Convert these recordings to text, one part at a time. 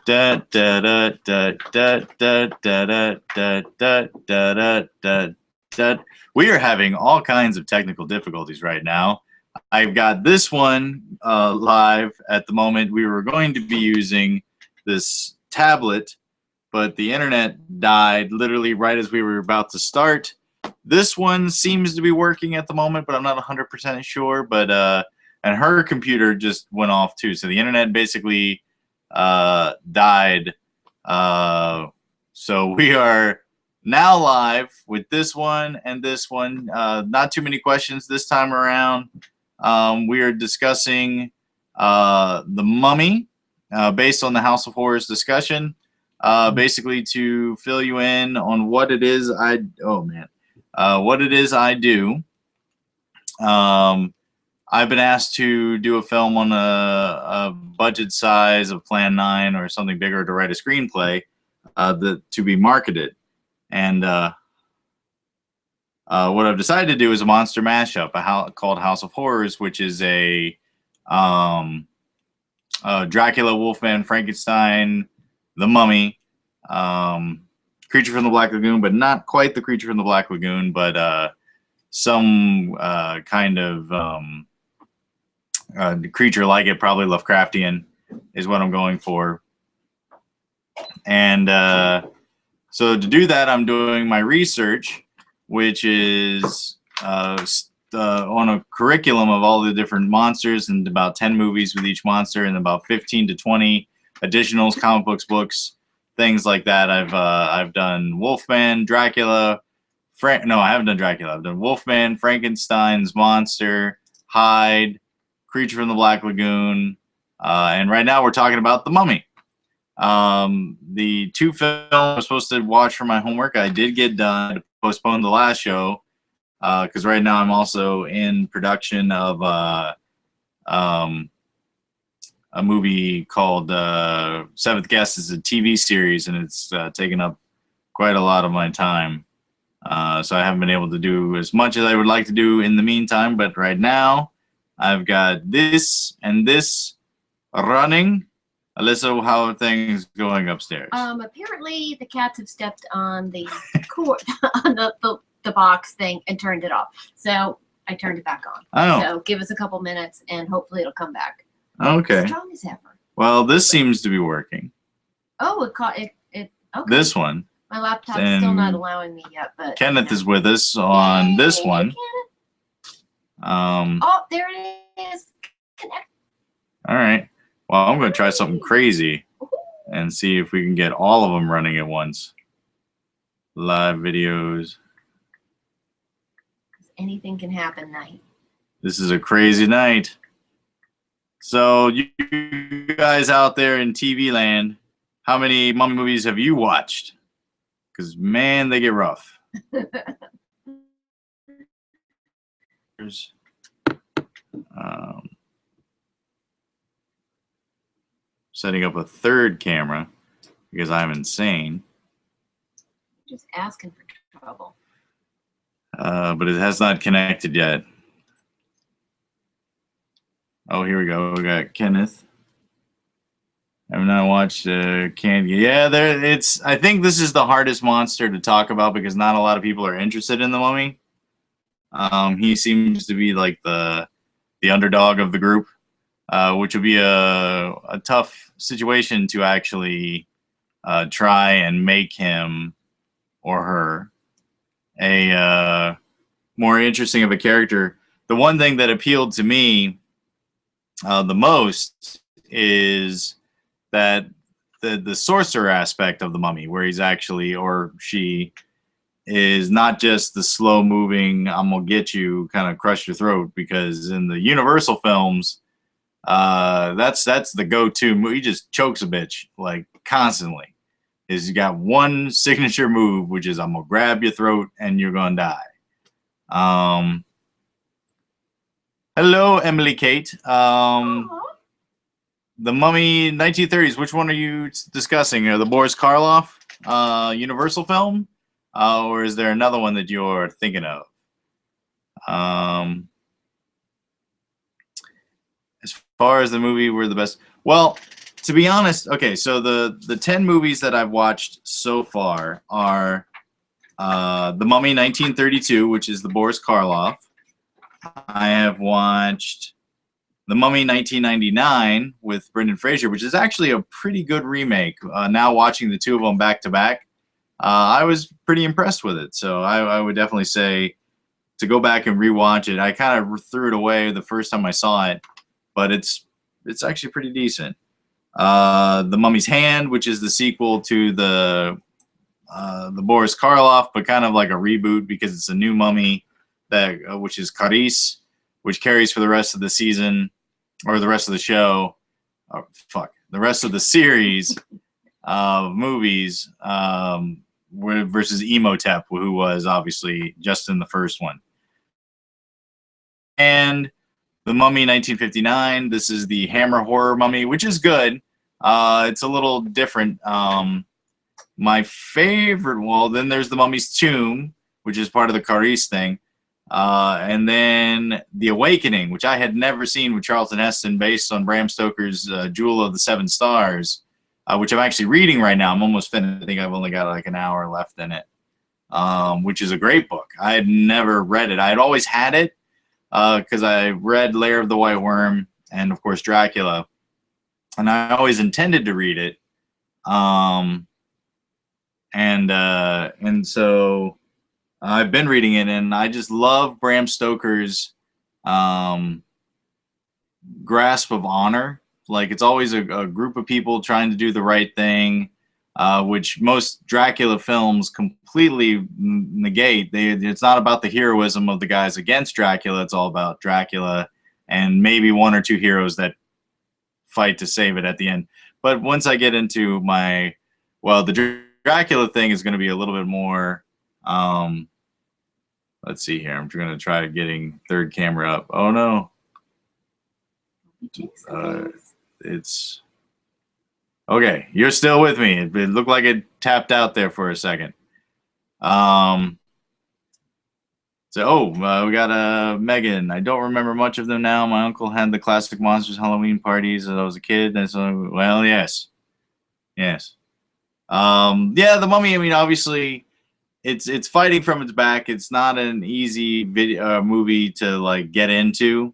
Da, da, da, da, da, da, da, da, da, da, da, da, da. We are having all kinds of technical difficulties right now. I've got this one live at the moment. We were going to be using this tablet, but the internet died literally right as we were about to start. This one seems to be working at the moment, but I'm not 100% sure. But and her computer just went off too, so the internet basically died. So we are now live with this one and this one. Not too many questions this time around. We are discussing The Mummy based on the House of Horrors discussion. Basically to fill you in on what it is what it is I do. I've been asked to do a film on a budget size of Plan 9 or something bigger to write a screenplay to be marketed. And what I've decided to do is a monster mashup called House of Horrors, which is a Dracula, Wolfman, Frankenstein, The Mummy, Creature from the Black Lagoon, but not quite the Creature from the Black Lagoon, but some kind of creature like it, probably Lovecraftian, is what I'm going for. And so to do that, I'm doing my research, which is on a curriculum of all the different monsters and about 10 movies with each monster and about 15 to 20 additionals, comic books, things like that. I've done Wolfman, Dracula, no, I haven't done Dracula. I've done Wolfman, Frankenstein's monster, Hyde, Creature from the Black Lagoon, and right now we're talking about The Mummy. The two films I was supposed to watch for my homework, I did get done. To postpone the last show because right now I'm also in production of a movie called Seventh Guest. It's a TV series, and it's taken up quite a lot of my time. So I haven't been able to do as much as I would like to do in the meantime, but right now I've got this and this running. Alyssa, how are things going upstairs? Apparently the cats have stepped on the cord, on the box thing and turned it off. So I turned it back on. Oh. So give us a couple minutes and hopefully it'll come back. Okay. Strong as ever. Well, this seems to be working. Oh, it caught it. Okay. This one. My laptop's still not allowing me yet, but Kenneth is with us on this one. Oh, there it is. Connect. All right. Well, I'm going to try something crazy and see if we can get all of them running at once. Live videos. Anything can happen night. This is a crazy night. So you guys out there in TV land, how many Mummy movies have you watched? Because, man, they get rough. Setting up a third camera because I'm insane. Just asking for trouble. But it has not connected yet. Oh, here we go. We got Kenneth. I've not watched Candy. Yeah, it's. I think this is the hardest monster to talk about because not a lot of people are interested in the Mummy. He seems to be like the underdog of the group, which would be a tough situation to actually try and make him or her a more interesting of a character. The one thing that appealed to me the most is that the sorcerer aspect of the Mummy, where he's actually, or she, is not just the slow moving I'm gonna get you, kind of crush your throat, because in the Universal films that's the go-to move. He just chokes a bitch like constantly. He's got one signature move, which is I'm gonna grab your throat and you're gonna die. Hello, Emily Kate. The Mummy 1930s, which one are you discussing? The Boris Karloff Universal film? Or is there another one that you're thinking of? As far as the movie, we're the best. Well, To be honest, okay, so the 10 movies that I've watched so far are The Mummy 1932, which is the Boris Karloff. I have watched The Mummy 1999 with Brendan Fraser, which is actually a pretty good remake. Now watching the two of them back to back, I was pretty impressed with it. So I would definitely say to go back and rewatch it. I kind of threw it away the first time I saw it, but it's actually pretty decent. The Mummy's Hand, which is the sequel to the Boris Karloff, but kind of like a reboot because it's a new mummy that which is Carice, which carries for the rest of the season or the rest of the show. The rest of the series of movies versus Emotep, who was obviously just in the first one. And The Mummy 1959. This is the Hammer horror mummy, which is good. It's a little different. My favorite, well, then there's The Mummy's Tomb, which is part of the Carice thing. And then The Awakening, which I had never seen with Charlton Heston, based on Bram Stoker's Jewel of the Seven Stars, which I'm actually reading right now. I'm almost finished. I think I've only got like an hour left in it, which is a great book. I had never read it. I had always had it because I read Lair of the White Worm and, of course, Dracula. And I always intended to read it. And so I've been reading it, and I just love Bram Stoker's grasp of honor. Like, it's always a group of people trying to do the right thing, which most Dracula films completely negate. It's not about the heroism of the guys against Dracula. It's all about Dracula and maybe one or two heroes that fight to save it at the end. But once I get into the Dracula thing is going to be a little bit more. Let's see here. I'm going to try getting third camera up. Oh no. It's okay. You're still with me. It looked like it tapped out there for a second. We got Megan. I don't remember much of them now. My uncle had the classic Monsters Halloween parties as I was a kid. And so, well, yes. The Mummy. I mean, obviously, it's fighting from its back. It's not an easy movie to like get into.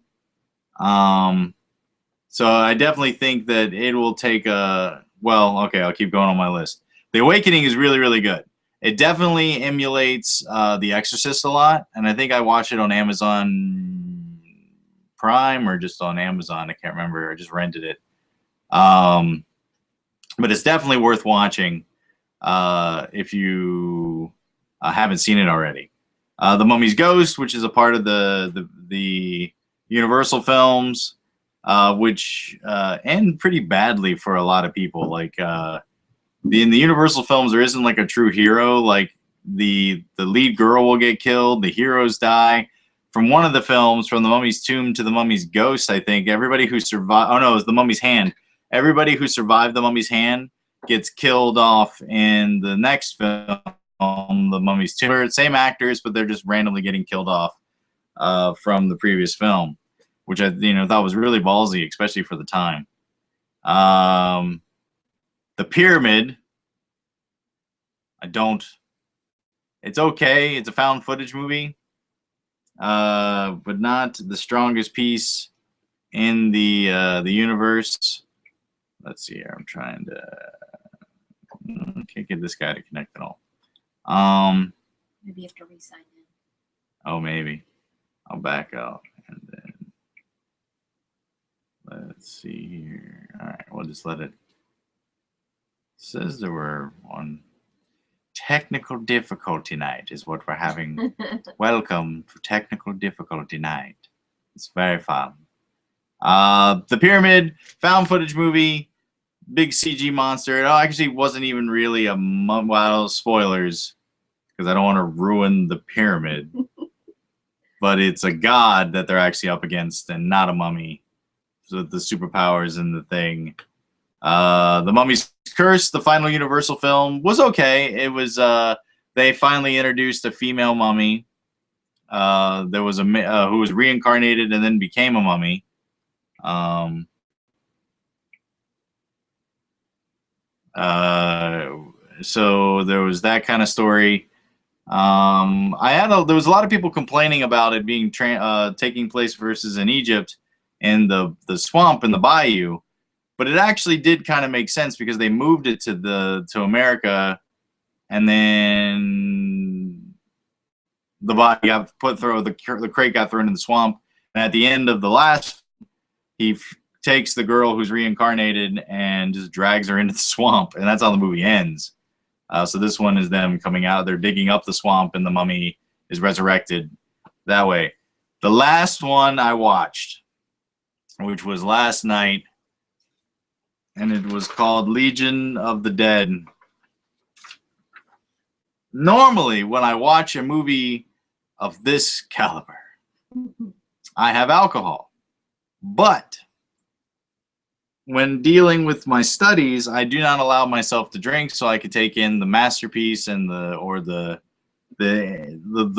So I definitely think that it will take a. Well, okay, I'll keep going on my list. The Awakening is really, really good. It definitely emulates The Exorcist a lot, and I think I watched it on Amazon Prime or just on Amazon. I can't remember. I just rented it. But it's definitely worth watching if you haven't seen it already. The Mummy's Ghost, which is a part of the Universal films, which end pretty badly for a lot of people. Like in the Universal films, there isn't like a true hero. Like the lead girl will get killed, the heroes die. From one of the films, from The Mummy's Tomb to The Mummy's Ghost, I think everybody who survived. Oh no, it was The Mummy's Hand. Everybody who survived The Mummy's Hand gets killed off in the next film, The Mummy's Tomb. Same actors, but they're just randomly getting killed off from the previous film, which I thought was really ballsy, especially for the time. The Pyramid. It's okay. It's a found footage movie, but not the strongest piece in the universe. Let's see here. I'm trying to. Can't get this guy to connect at all. Maybe you have to re-sign in. Oh, maybe. I'll back out and then let's see here. All right, we'll just let it. Says there were on technical difficulty night is what we're having. Welcome to technical difficulty night. It's very fun. The Pyramid, found footage movie, big CG monster. It actually wasn't even really a spoilers, because I don't want to ruin the pyramid. But it's a god that they're actually up against and not a mummy. So the superpowers in the thing. The Mummy's Curse, the final Universal film, was okay. It was they finally introduced a female mummy. There was who was reincarnated and then became a mummy. So there was that kind of story. There was a lot of people complaining about it being taking place versus in Egypt and the swamp and the bayou, but it actually did kind of make sense because they moved it to America, and then the body got put through the crate got thrown in the swamp, and at the end of the last, he takes the girl who's reincarnated and just drags her into the swamp, and that's how the movie ends. So this one is them coming out. They're digging up the swamp, and the mummy is resurrected that way. The last one I watched, which was last night, and it was called Legion of the Dead. Normally, when I watch a movie of this caliber, I have alcohol. But when dealing with my studies, I do not allow myself to drink, so I could take in the masterpiece and the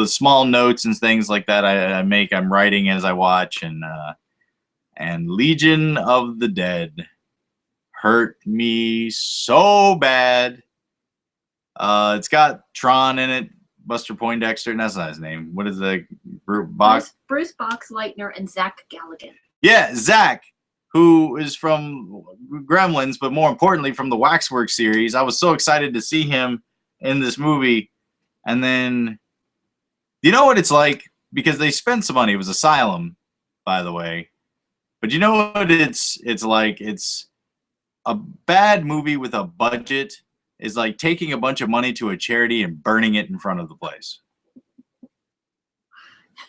small notes and things like that I make. I'm writing as I watch, and Legion of the Dead hurt me so bad. It's got Tron in it, Buster Poindexter, and that's not his name. What is the Bruce Boxleitner and Zach Galligan. Yeah, Zach, who is from Gremlins, but more importantly from the Waxworks series. I was so excited to see him in this movie. And then, you know what it's like? Because they spent some money. It was Asylum, by the way. But you know what it's like? It's a bad movie with a budget is like taking a bunch of money to a charity and burning it in front of the place.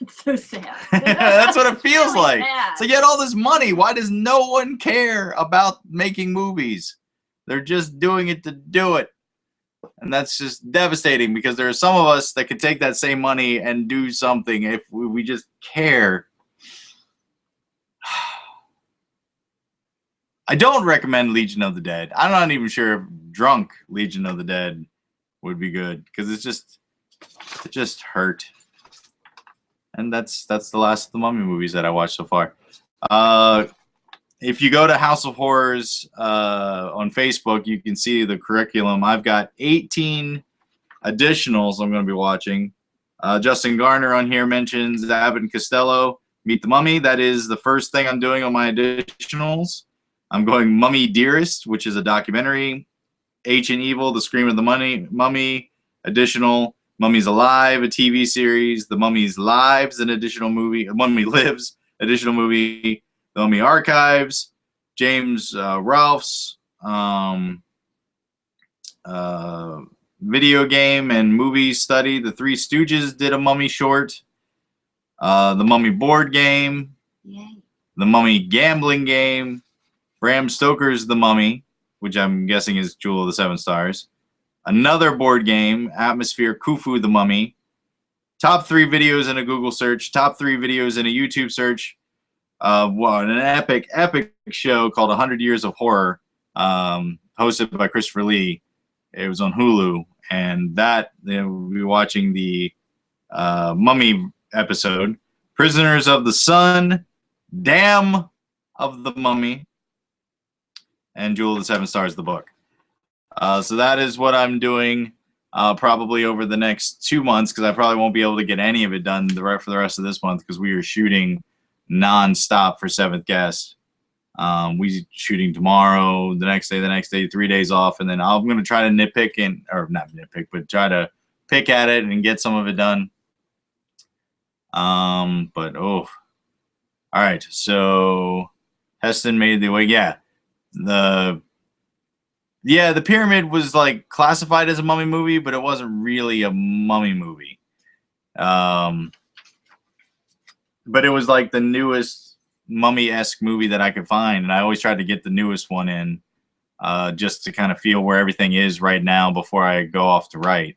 It's so sad. That's what it feels really like. bad. So you get all this money. Why does no one care about making movies? They're just doing it to do it. And that's just devastating because there are some of us that could take that same money and do something if we just care. I don't recommend Legion of the Dead. I'm not even sure if drunk Legion of the Dead would be good because it just hurt. And that's the last of the Mummy movies that I watched so far. If you go to House of Horrors on Facebook, you can see the curriculum. I've got 18 additionals I'm going to be watching. Justin Garner on here mentions Abbott and Costello, Meet the Mummy. That is the first thing I'm doing on my additionals. I'm going Mummy Dearest, which is a documentary. Ancient Evil, The Scream of the Mummy, additional. Mummies Alive, a TV series. The Mummies Lives, an additional movie. Mummy Lives, additional movie. The Mummy Archives. James Rolfe's video game and movie study. The Three Stooges did a Mummy short. The Mummy board game. Yay. The Mummy gambling game. Bram Stoker's The Mummy, which I'm guessing is Jewel of the Seven Stars. Another board game, Atmosphere, Khufu the Mummy. Top 3 videos in a Google search. Top 3 videos in a YouTube search. An epic show called 100 Years of Horror, hosted by Christopher Lee. It was on Hulu, and that we'll be watching the Mummy episode. Prisoners of the Sun, Dam of the Mummy, and Jewel of the Seven Stars, the book. So that is what I'm doing probably over the next 2 months because I probably won't be able to get any of it done for the rest of this month because we are shooting non-stop for Seventh Guest. We shooting tomorrow, the next day, 3 days off, and then I'm going to try to try to pick at it and get some of it done. All right. So Heston made the way. The Pyramid was like classified as a mummy movie, but it wasn't really a mummy movie. But it was like the newest mummy-esque movie that I could find, and I always tried to get the newest one in, just to kind of feel where everything is right now before I go off to write.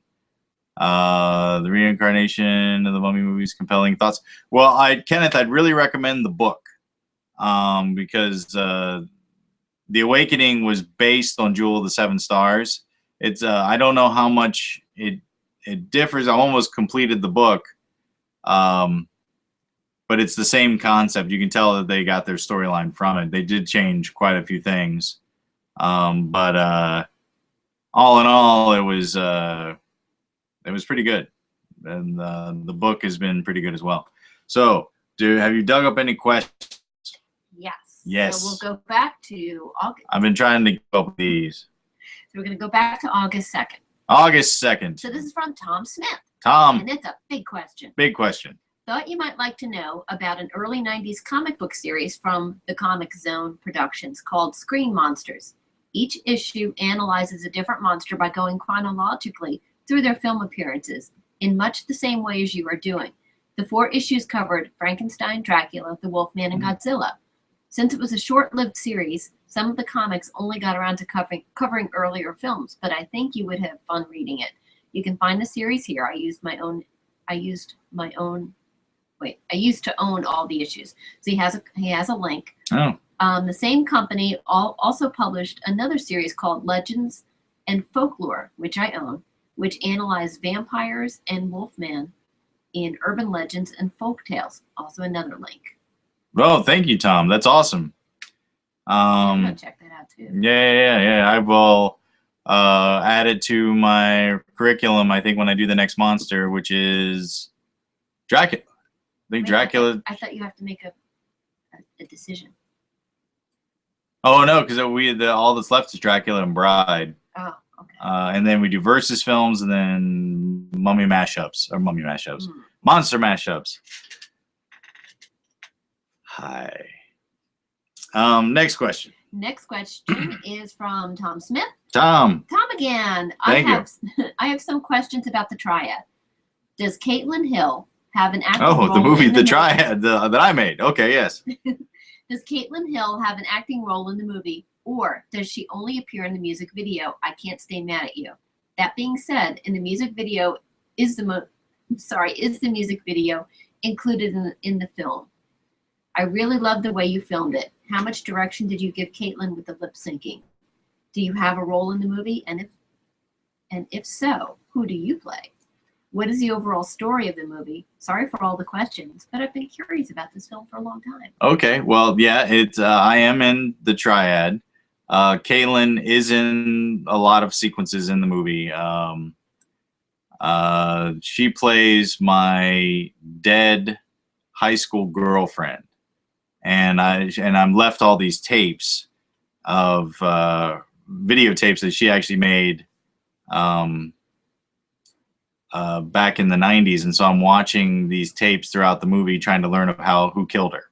The reincarnation of the mummy movies, compelling thoughts. Well, Kenneth, I'd really recommend the book, because The Awakening was based on Jewel of the Seven Stars. It's I don't know how much it differs. I almost completed the book, but it's the same concept. You can tell that they got their storyline from it. They did change quite a few things, but all in all, it was pretty good, and the book has been pretty good as well. So, have you dug up any questions? Yes. Yes. So we'll go back to August. I've been trying to keep up with these. So we're going to go back to August 2nd. August 2nd. So this is from Tom Smith. Tom. And it's a big question. Big question. Thought you might like to know about an early 90s comic book series from the Comic Zone Productions called Screen Monsters. Each issue analyzes a different monster by going chronologically through their film appearances in much the same way as you are doing. The 4 issues covered Frankenstein, Dracula, the Wolfman, and Godzilla. Since it was a short-lived series, some of the comics only got around to covering earlier films, but I think you would have fun reading it. You can find the series here. I used to own all the issues. So he has a link. Oh. The same company also published another series called Legends and Folklore, which I own, which analyzed vampires and Wolfman in urban legends and folk tales. Also another link. Oh, thank you, Tom. That's awesome. I'm gonna check that out too. Yeah. I will add it to my curriculum, I think, when I do the next monster, which is Dracula. I think Dracula. I thought you have to make a decision. Oh no, because all that's left is Dracula and Bride. Oh, okay. And then we do versus films, and then monster mashups. Hi. Next question. Next question is from Tom Smith. Tom again. Thank you. I have some questions about the Triad. Does Caitlin Hill have an acting Oh, role the movie, in the Triad that I made. Okay, yes. Does Caitlin Hill have an acting role in the movie, or does she only appear in the music video? I Can't Stay Mad at You. That being said, in the music video, is the music video included in the film? I really love the way you filmed it. How much direction did you give Caitlin with the lip syncing? Do you have a role in the movie? And if so, who do you play? What is the overall story of the movie? Sorry for all the questions, but I've been curious about this film for a long time. Okay, well, yeah, I am in the Triad. Caitlin is in a lot of sequences in the movie. She plays my dead high school girlfriend, and I'm left all these tapes of videotapes that she actually made back in the 90s, and so I'm watching these tapes throughout the movie trying to learn who killed her.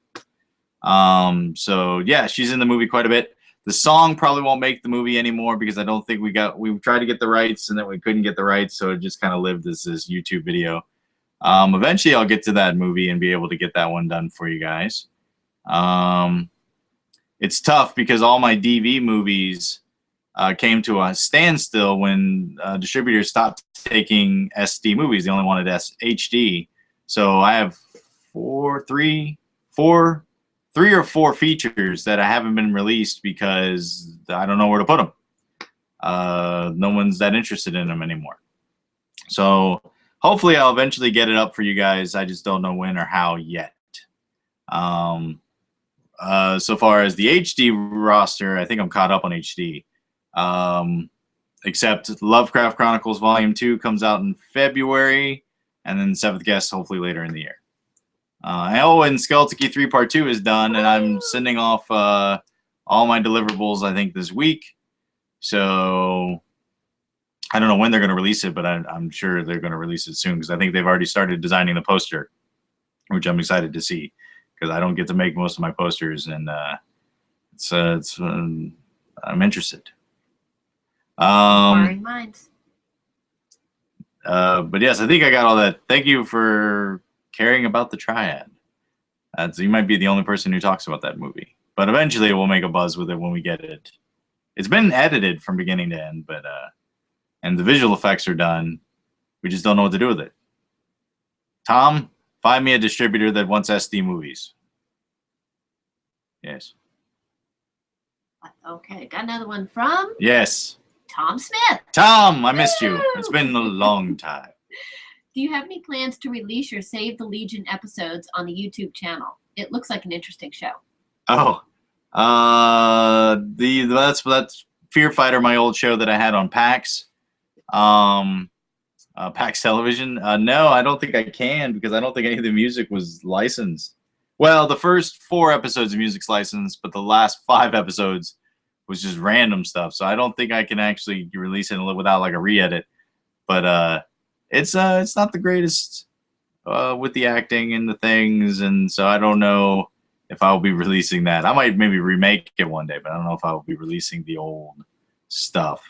So yeah, she's in the movie quite a bit. The song probably won't make the movie anymore because I don't think we tried to get the rights and then we couldn't get the rights, so it just kind of lived as this YouTube video. Eventually I'll get to that movie and be able to get that one done for you guys. It's tough because all my DV movies came to a standstill when distributors stopped taking SD movies. They only wanted HD. So I have three or four features that I haven't been released because I don't know where to put them. No one's that interested in them anymore. So hopefully I'll eventually get it up for you guys. I just don't know when or how yet. So far as the HD roster, I think I'm caught up on HD. Except Lovecraft Chronicles Volume 2 comes out in February, and then Seventh Guest hopefully later in the year. And Skeleton Key 3 Part 2 is done, and I'm sending off all my deliverables, I think, this week. So I don't know when they're going to release it, but I'm sure they're going to release it soon because I think they've already started designing the poster, which I'm excited to see because I don't get to make most of my posters, and I'm interested. Inquiring minds. But yes, I think I got all that. Thank you for caring about the Triad. You might be the only person who talks about that movie, but eventually we'll make a buzz with it when we get it. It's been edited from beginning to end, but and the visual effects are done. We just don't know what to do with it. Tom, find me a distributor that wants SD movies. Yes. Okay, got another one from Tom Smith. Tom, I missed you. It's been a long time. Do you have any plans to release your Save the Legion episodes on the YouTube channel? It looks like an interesting show. Oh, that's Fear Fighter, my old show that I had on PAX, PAX Television. No, I don't think I can because I don't think any of the music was licensed. Well, the first 4 episodes of music's licensed, but the last 5 episodes was just random stuff. So I don't think I can actually release it without like a re-edit. But it's not the greatest with the acting and the things, and so I don't know if I'll be releasing that. I might maybe remake it one day, but I don't know if I will be releasing the old stuff.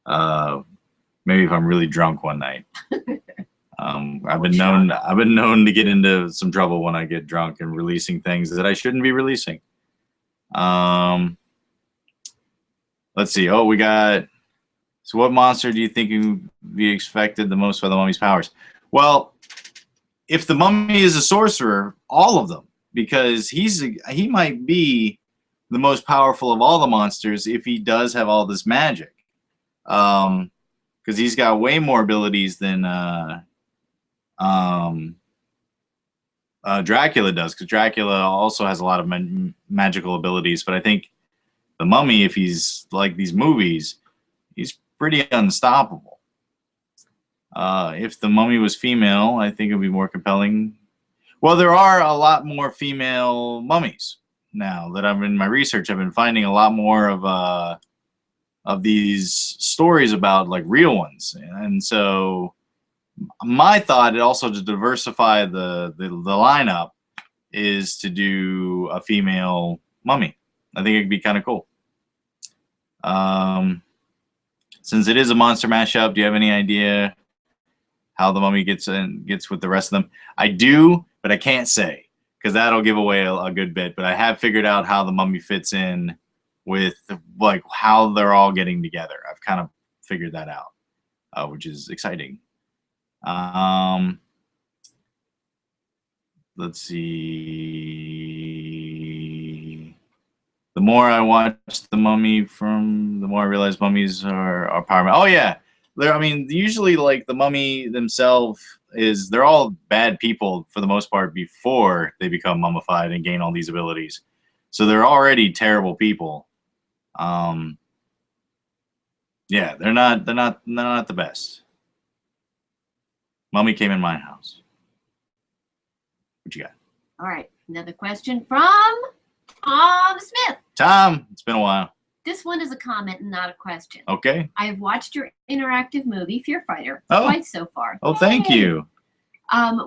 Maybe if I'm really drunk one night. I've been known to get into some trouble when I get drunk and releasing things that I shouldn't be releasing. Let's see. Oh, we got. So, what monster do you think would be expected the most by the mummy's powers? Well, if the mummy is a sorcerer, all of them, because he might be the most powerful of all the monsters if he does have all this magic. Because he's got way more abilities than Dracula does, because Dracula also has a lot of magical abilities. But I think the mummy, if he's like these movies, he's pretty unstoppable. If the mummy was female, I think it would be more compelling. Well, there are a lot more female mummies now that I'm in my research. I've been finding a lot more of these stories about like real ones, and so my thought, also to diversify the lineup, is to do a female mummy. I think it'd be kind of cool. Since it is a monster mashup, do you have any idea how the mummy gets with the rest of them? I do, but I can't say because that'll give away a good bit. But I have figured out how the mummy fits in with like how they're all getting together. I've kind of figured that out, which is exciting. Let's see. The more I watch The Mummy, the more I realize mummies are power. Oh yeah, I mean, usually like the mummy themselves they're all bad people for the most part before they become mummified and gain all these abilities. So they're already terrible people. Yeah, they're not the best. Mummy came in my house. What you got? All right, another question from Tom Smith. Tom, it's been a while. This one is a comment and not a question. Okay. I have watched your interactive movie, Fear Fighter, twice so far. Oh, thank you.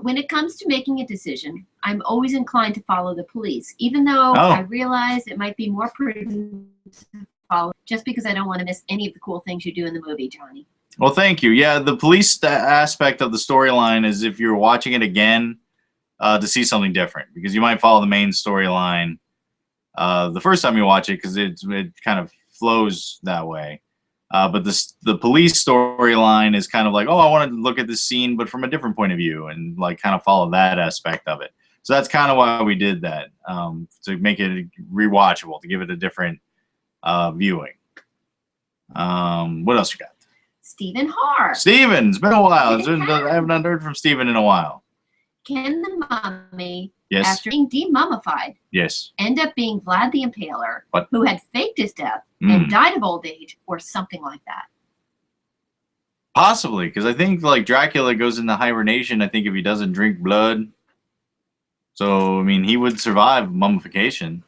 When it comes to making a decision, I'm always inclined to follow the police, even though I realize it might be more prudent to follow, just because I don't want to miss any of the cool things you do in the movie, Johnny. Well, thank you. Yeah, the police aspect of the storyline is if you're watching it again to see something different, because you might follow the main storyline the first time you watch it because it kind of flows that way. But the police storyline is kind of like, oh, I want to look at this scene, but from a different point of view, and like kind of follow that aspect of it. So that's kind of why we did that, to make it rewatchable, to give it a different viewing. What else you got? Stephen Haar. Stephen, it's been a while. I have not heard from Stephen in a while. Can the mummy, yes, after being demummified, yes, end up being Vlad the Impaler, what? Who had faked his death and died of old age, or something like that? Possibly, because I think like Dracula goes into hibernation, I think, if he doesn't drink blood. So, I mean, he would survive mummification.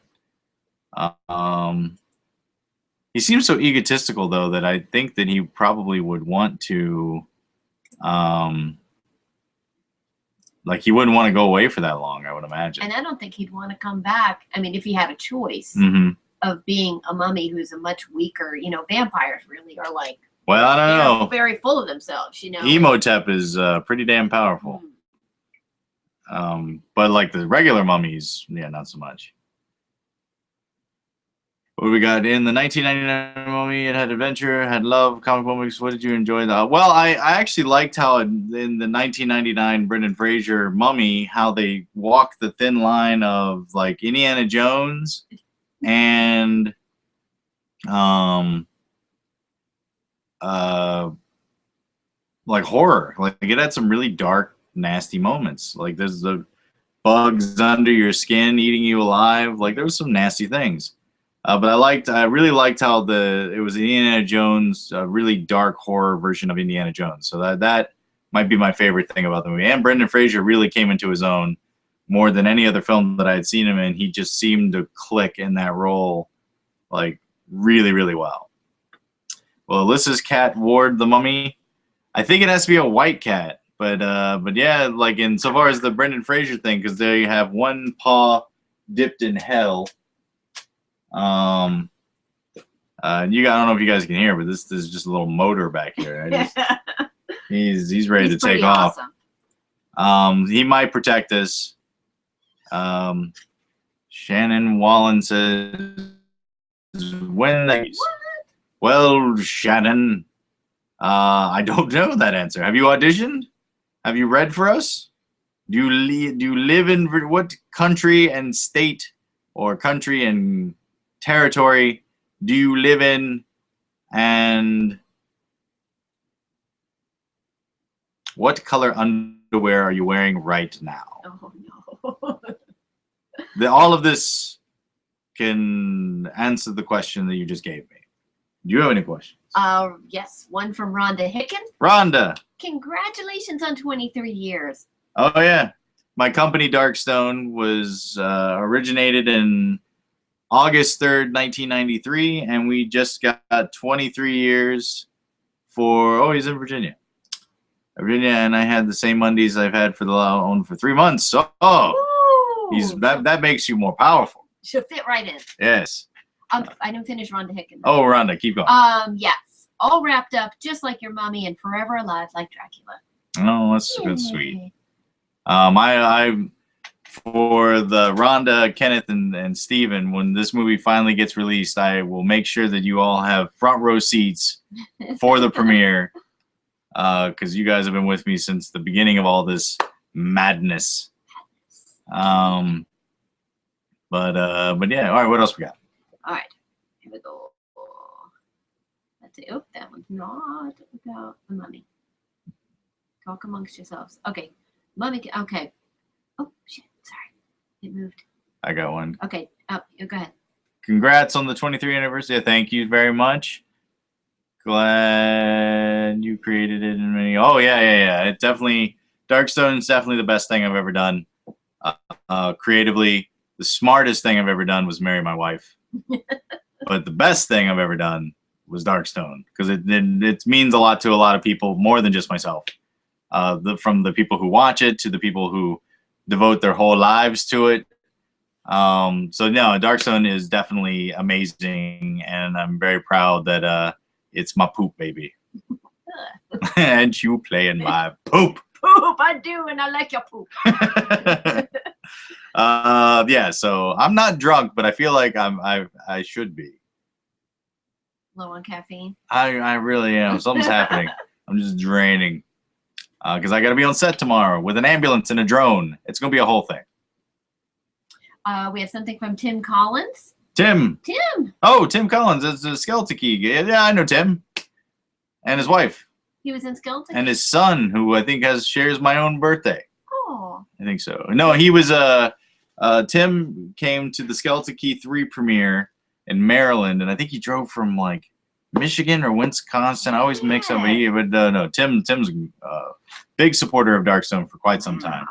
He seems so egotistical, though, that I think that he probably would want to, like, he wouldn't want to go away for that long, I would imagine. And I don't think he'd want to come back. I mean, if he had a choice of being a mummy who's a much weaker, vampires really are like, well, I don't know, very full of themselves, Emotep is pretty damn powerful. But like the regular mummies, yeah, not so much. What we got in the 1999 Mummy? It had adventure, had love, comic books. What did you enjoy? Well, I actually liked how in the 1999 Brendan Fraser Mummy, how they walk the thin line of like Indiana Jones and like horror. Like it had some really dark, nasty moments. Like there's the bugs under your skin eating you alive. Like there was some nasty things. But I really liked how it was Indiana Jones, really dark horror version of Indiana Jones. So that might be my favorite thing about the movie. And Brendan Fraser really came into his own more than any other film that I had seen him in. He just seemed to click in that role, like really, really well. Well, Alyssa's cat Ward the Mummy. I think it has to be a white cat, but yeah, like in so far as the Brendan Fraser thing, because they have one paw dipped in hell. I don't know if you guys can hear, but this is just a little motor back here. He's ready to take off. He might protect us. Shannon Wallen says, when they, well, Shannon, I don't know that answer. Have you auditioned? Have you read for us? Do you live in what country and state or country and territory do you live in, and what color underwear are you wearing right now? Oh no. All of this can answer the question that you just gave me. Do you have any questions? Yes, one from Rhonda Hicken. Rhonda. Congratulations on 23 years. Oh yeah, my company Darkstone was originated in August 3rd, 1993, and we just got 23 years for, oh, he's in Virginia. Virginia, and I had the same Mondays I've had for 3 months. Oh, that makes you more powerful. She'll fit right in. Yes. I didn't finish Rhonda Hicken. Oh, Rhonda, keep going. Yes. All wrapped up just like your mommy and forever alive like Dracula. Oh, that's sweet. I for the Rhonda, Kenneth, and Steven, when this movie finally gets released, I will make sure that you all have front row seats for the premiere, because you guys have been with me since the beginning of all this madness. But yeah, all right, what else we got? All right, here we go. Let's see. Oh, that one's not about the mummy. Talk amongst yourselves. Okay, mummy. Okay. Oh shit. Sorry, it moved. I got one. Okay. Oh, go ahead. Congrats on the 23rd anniversary. Thank you very much. Glad you created it in many. Oh yeah. It definitely, Darkstone is definitely the best thing I've ever done. Creatively, the smartest thing I've ever done was marry my wife. But the best thing I've ever done was Darkstone, because it means a lot to a lot of people, more than just myself. From the people who watch it to the people who devote their whole lives to it. So no, Darkstone is definitely amazing, and I'm very proud that it's my poop baby. And you playing my poop. Poop, I do, and I like your poop. Yeah, so I'm not drunk, but I feel like I should be. Low on caffeine. I really am. Something's happening. I'm just draining. Because I got to be on set tomorrow with an ambulance and a drone. It's going to be a whole thing. We have something from Tim Collins. Tim. Oh, Tim Collins. It's a Skeleton Key. Yeah, I know Tim. And his wife. He was in Skeleton Key? And his son, who I think shares my own birthday. Oh. I think so. No, he was Tim came to the Skeleton Key 3 premiere in Maryland, and I think he drove from like Michigan or Wisconsin. I always mix up. But no, Tim's a big supporter of Darkstone for quite some time.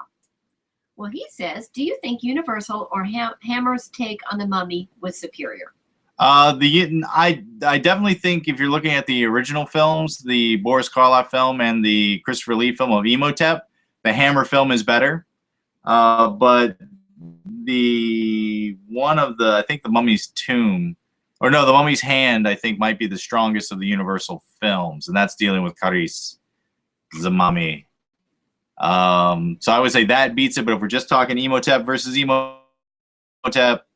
Well, he says, do you think Universal or Hammer's take on the Mummy was superior? I definitely think if you're looking at the original films, the Boris Karloff film and the Christopher Lee film of Imhotep, the Hammer film is better. But I think the Mummy's Tomb, or no, the Mummy's Hand, I think might be the strongest of the Universal films, and that's dealing with Caris, the Mummy. So I would say that beats it, but if we're just talking Imhotep versus Imhotep,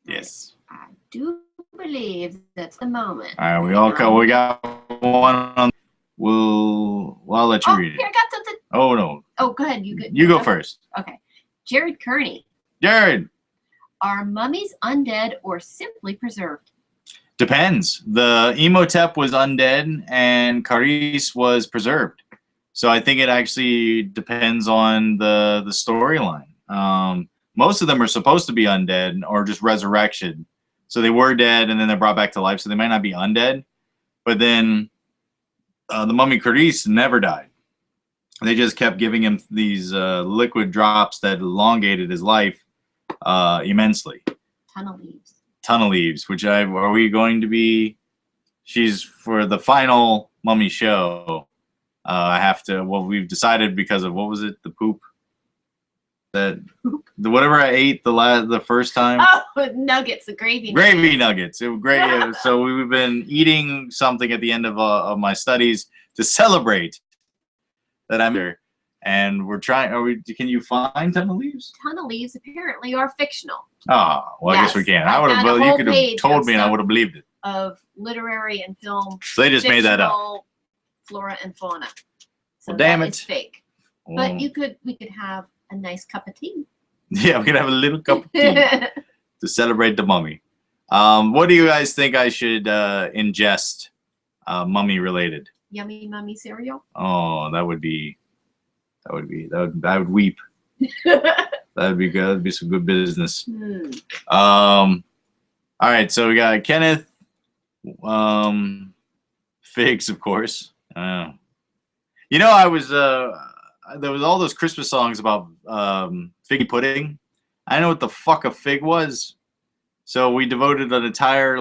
yes. I do believe that's the moment. All right, we got one on. I'll let you read it. Here, I got something. Oh, no. Oh, go ahead. You go first. Okay. Jared Kearney. Jared. Are mummies undead or simply preserved? Depends. The Imhotep was undead and Caris was preserved. So I think it actually depends on the storyline. most of them are supposed to be undead or just resurrection. So they were dead and then they're brought back to life. So they might not be undead. But then the mummy Carice never died. They just kept giving him these liquid drops that elongated his life immensely. Ton of leaves. Ton of leaves, which are we going to be? She's for the final mummy show. I have to. Well, we've decided because of what was it? The poop. Whatever I ate the first time. Oh, nuggets, the gravy. Gravy nuggets. It was great. So we've been eating something at the end of my studies to celebrate that I'm here, and we're trying. Can you find ton of leaves? Ton of leaves apparently are fictional. Oh, well, yes, I guess we can. I would have. Well, you could have told me, and I would have believed it. Of literary and film. So they just made that up. Flora and fauna. So well, damn that it. is fake. But we could have a nice cup of tea. Yeah, we could have a little cup of tea to celebrate the mummy. What do you guys think I should ingest, mummy related? Yummy mummy cereal. Oh, I would weep. That would be good. That'd be some good business. All right, so we got Kenneth, figs, of course. You know, I was there was all those Christmas songs about figgy pudding. I know what the fuck a fig was, so we devoted an entire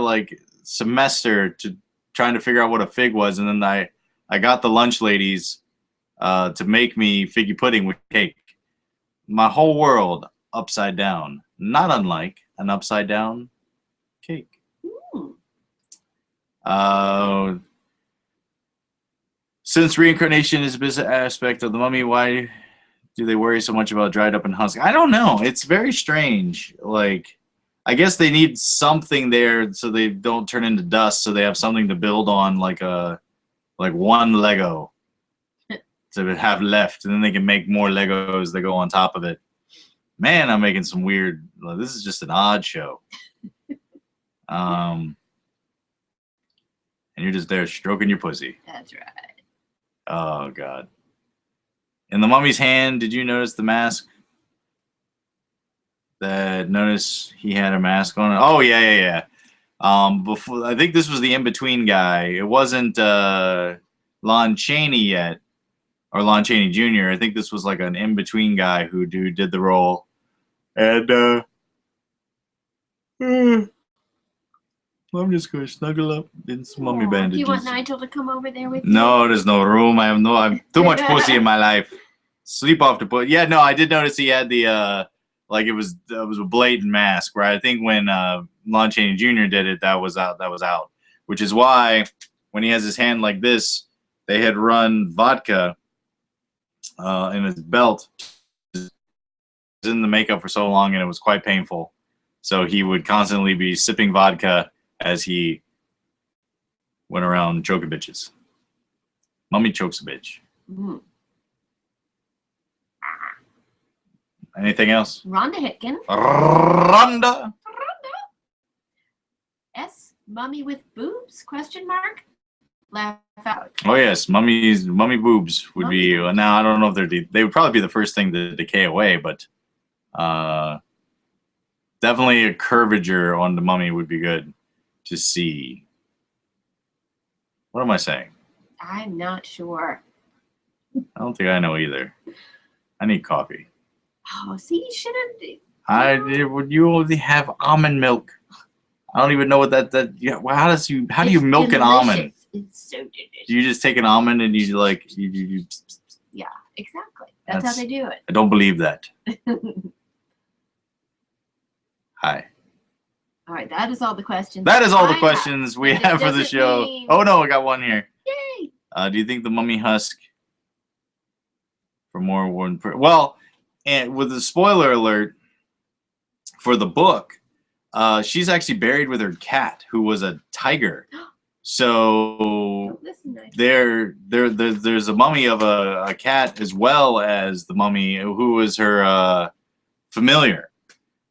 semester to trying to figure out what a fig was, and then I got the lunch ladies to make me figgy pudding with cake. My whole world upside down, not unlike an upside down cake. Since reincarnation is a business aspect of the mummy, why do they worry so much about dried up and husk? I don't know. It's very strange. I guess they need something there so they don't turn into dust, so they have something to build on, like one Lego to have left, and then they can make more Legos that go on top of it. Man, I'm making some weird. This is just an odd show. And you're just there stroking your pussy. That's right. Oh, God. In the mummy's hand, did you notice the mask? Notice he had a mask on? Oh, yeah. Before, I think this was the in-between guy. It wasn't Lon Chaney yet, or Lon Chaney Jr. I think this was like an in-between guy who did the role. And I'm just going to snuggle up in some mummy bandages. Do you want Nigel to come over there with you? No, there's no room. I have too much pussy in my life. Sleep off the pussy. Yeah, no, I did notice he had the it was a blatant mask, right? I think when Lon Chaney Jr. did it, that was out. Which is why when he has his hand like this, they had run vodka in his belt. In the makeup for so long, and it was quite painful. So he would constantly be sipping vodka as he went around choking bitches. Mummy chokes a bitch. Anything else? Rhonda Hitkin. Rhonda. S. Mummy with boobs? Question mark. Laugh out. Oh yes, mummy boobs would be. Now I don't know if they would probably be the first thing to decay away, but definitely a curvature on the mummy would be good to see. What am I saying? I'm not sure. I don't think I know either. I need coffee. Oh, see, you shouldn't. Would you only have almond milk? I don't even know what that. Yeah. Well, how do you milk an almond? It's so delicious. You just take an almond and you Yeah, exactly. That's how they do it. I don't believe that. Hi. All right, that is all the questions. That is all the questions we have for the show. Oh no, I got one here. Yay! Do you think the mummy husk for more one? Well, and with the spoiler alert for the book, she's actually buried with her cat, who was a tiger. So there's a mummy of a cat as well as the mummy who was her familiar.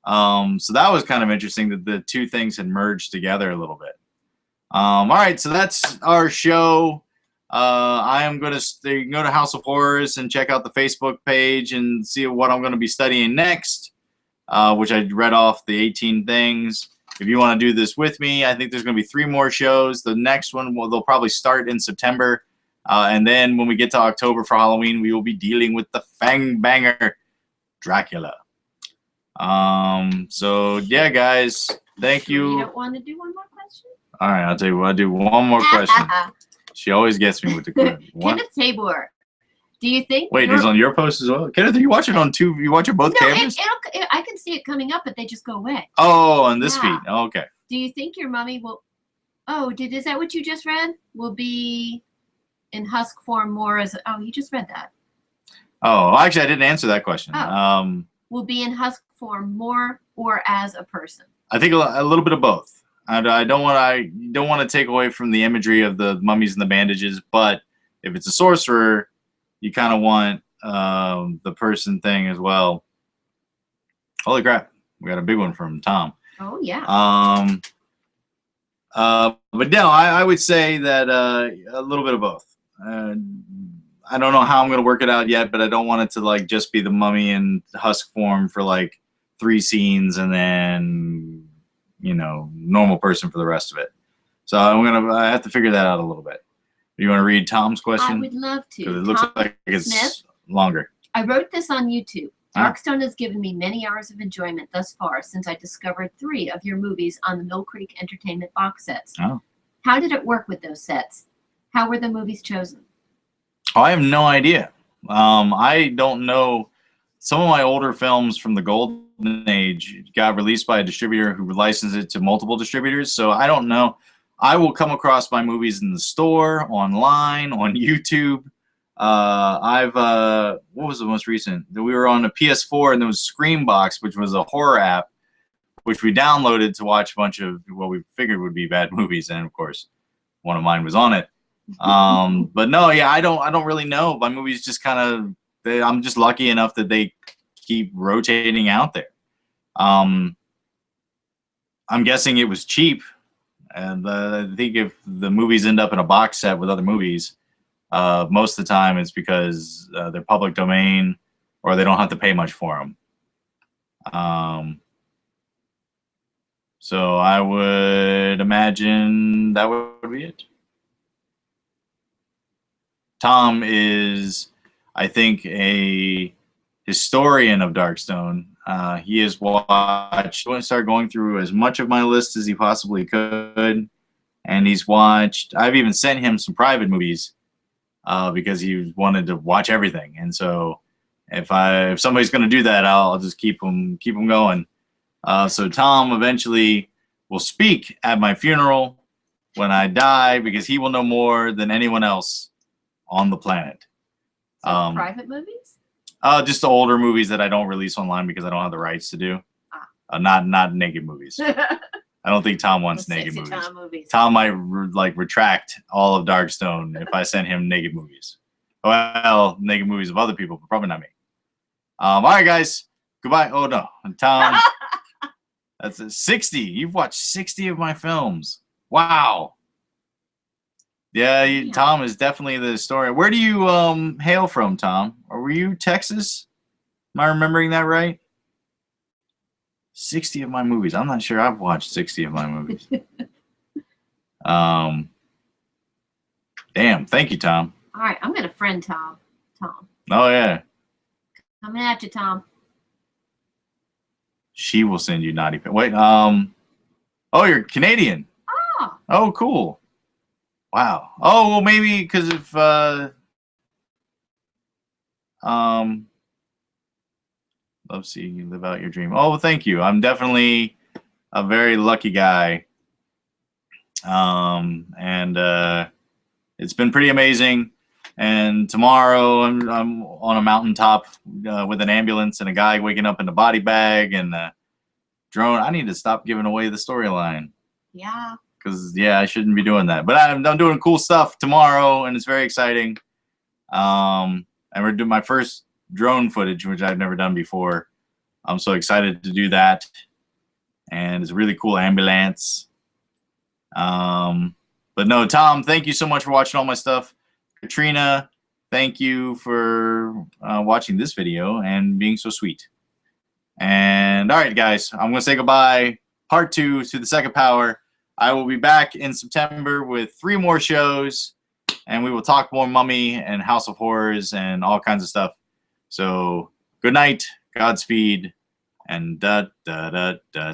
So that was kind of interesting that the two things had merged together a little bit. All right, so that's our show. I am going to go to House of Horrors and check out the Facebook page and see what I'm going to be studying next. which I read off the 18 things. If you want to do this with me, I think there's going to be 3 more shows. The next one, they'll probably start in September. And then when we get to October for Halloween, we will be dealing with the Fang Banger Dracula. So, yeah, guys, thank you. You don't want to do one more question? All right, I'll tell you what. I'll do one more question. She always gets me with the question. Kenneth Tabor, do you think? Wait, is on your post as well? Kenneth, are you watching on two? You watching both cameras? I can see it coming up, but they just go away. Oh, on this feed. Oh, okay. Do you think your mummy will? Oh, is that what you just read? Will be in husk form more as? Oh, you just read that. Oh, actually, I didn't answer that question. Oh. Will be in husk form more or as a person? I think a little bit of both. I don't want to take away from the imagery of the mummies and the bandages, but if it's a sorcerer, you kind of want the person thing as well. Holy crap, we got a big one from Tom. Oh yeah. But no, I would say that a little bit of both. I don't know how I'm gonna work it out yet, but I don't want it to like just be the mummy in husk form for like 3 scenes and then normal person for the rest of it. So I have to figure that out a little bit. You want to read Tom's question? I would love to. Because it looks like it's longer. I wrote this on YouTube. Darkstone has given me many hours of enjoyment thus far since I discovered 3 of your movies on the Mill Creek Entertainment box sets. Oh. How did it work with those sets? How were the movies chosen? Oh, I have no idea. I don't know. Some of my older films from the Golden Age got released by a distributor who licensed it to multiple distributors, so I don't know. I will come across my movies in the store, online, on YouTube. What was the most recent? We were on a PS4 and there was Screambox, which was a horror app, which we downloaded to watch a bunch of what we figured would be bad movies, and of course, one of mine was on it. But no, yeah, I don't really know. My movies just kind of, I'm just lucky enough that they keep rotating out there. I'm guessing it was cheap, and I think if the movies end up in a box set with other movies, most of the time it's because they're public domain or they don't have to pay much for them. So I would imagine that would be it. Tom is, I think, a historian of Darkstone. He has watched, started going through as much of my list as he possibly could, and he's watched, I've even sent him some private movies because he wanted to watch everything. And so if somebody's going to do that, I'll just keep him going. So Tom eventually will speak at my funeral when I die because he will know more than anyone else on the planet. So private movies? Just the older movies that I don't release online because I don't have the rights to do. Not naked movies. I don't think Tom wants naked movies. Tom might retract all of Darkstone if I send him naked movies. Well, naked movies of other people, but probably not me. All right, guys. Goodbye. Oh no, Tom. That's 60. You've watched 60 of my films. Wow. Yeah, Tom is definitely the historian. Where do you hail from, Tom? Or were you Texas? Am I remembering that right? 60 of my movies. I'm not sure I've watched 60 of my movies. Damn. Thank you, Tom. All right, I'm gonna friend Tom. Oh yeah. Coming at you, Tom. She will send you naughty. Wait. Oh, you're Canadian. Oh. Oh, cool. Wow. Oh, well, maybe because of love seeing you live out your dream. Oh, thank you. I'm definitely a very lucky guy. And it's been pretty amazing. And tomorrow I'm on a mountaintop with an ambulance and a guy waking up in a body bag and a drone. I need to stop giving away the storyline. Yeah. Because, yeah, I shouldn't be doing that. But I'm doing cool stuff tomorrow, and it's very exciting. And we're doing my first drone footage, which I've never done before. I'm so excited to do that. And it's a really cool ambulance. But no, Tom, thank you so much for watching all my stuff. Katrina, thank you for watching this video and being so sweet. And all right, guys, I'm going to say goodbye. Part 2 to the Second Power. I will be back in September with 3 more shows, and we will talk more Mummy and House of Horrors and all kinds of stuff. So good night, Godspeed, and da da da da.